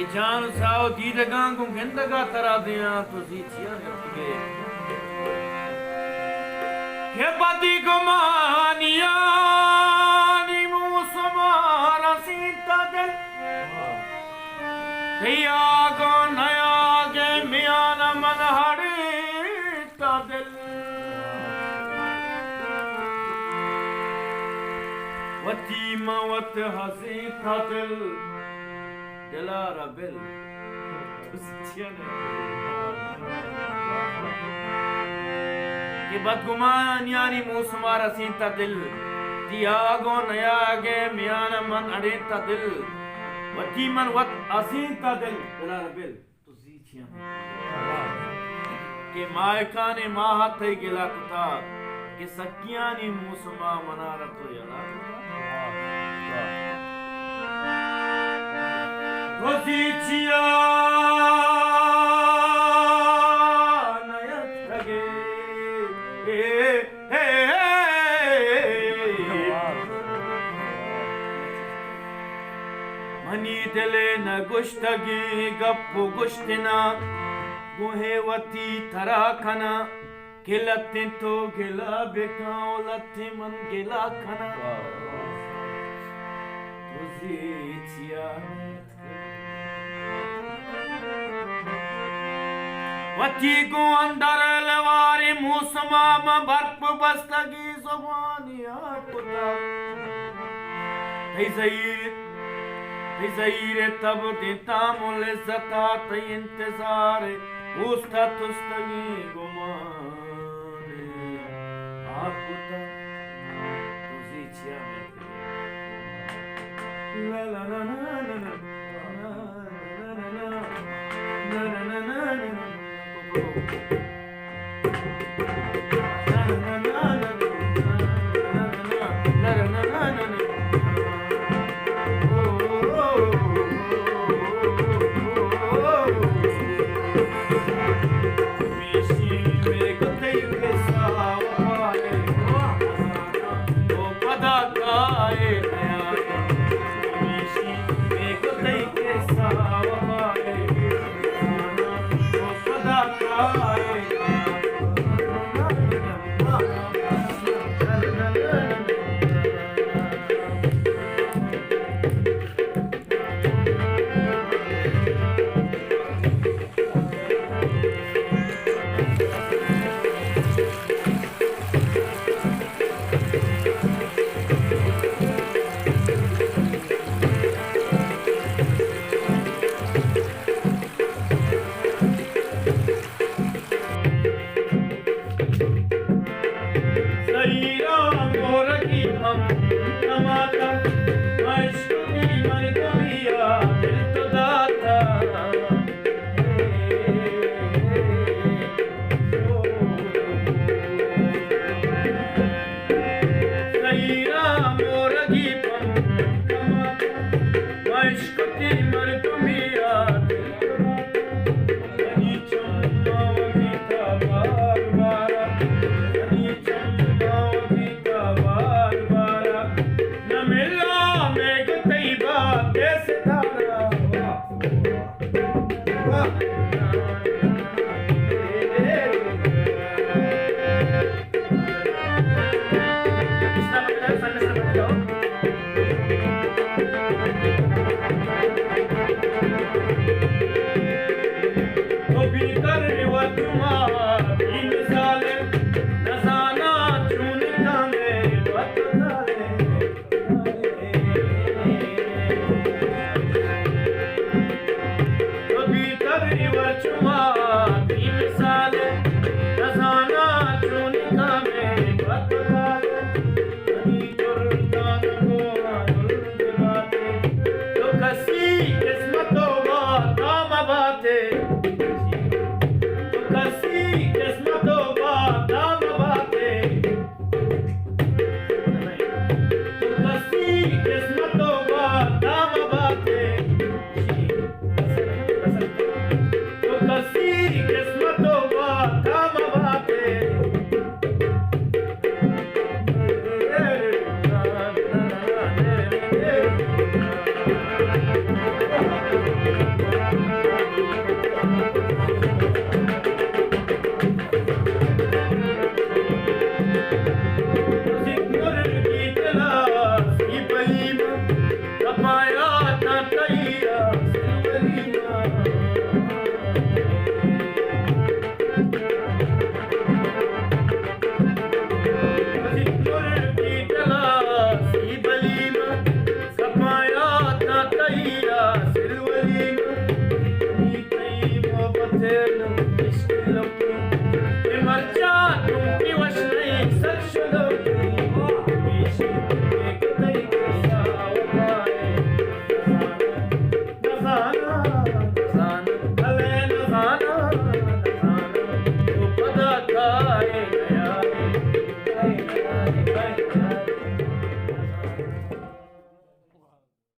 जान साओ दीदगा को गिंदगा तरा दिया तुसी छिया नटगे के पति को मानिया नी मुसमारा सीता दिल दिया को नया के मियान मन हड़ी ता दिल वती मवत हसी था दिल दिलारा बिल कि बदगुमान यानी मूसमारा सीता दिल दियागो नयागे मियान मन अड़ेता दिल वती मन वत असीता दिल दिलारा बिल तुसी छिया कि मायका ने माह थे गिला कुता कि सकिया ने मूसमा मनारा तो यला Posiția năiățăge Mani dele na gushtagi gappu gushtina Guhevati tarakana Gilatin to gila beka olati man gila kana Posiția वती को अंदर लवारी मूसमा में बर्फ बस्तगी ज़ुबानिया कुता ज़हीर तब देता मुले ज़ता ते इंतज़ार उस्ता तुस्तगी गुमाने आकुता तुझी छिया ला ला ला ला ला ला ला ला ला Yes,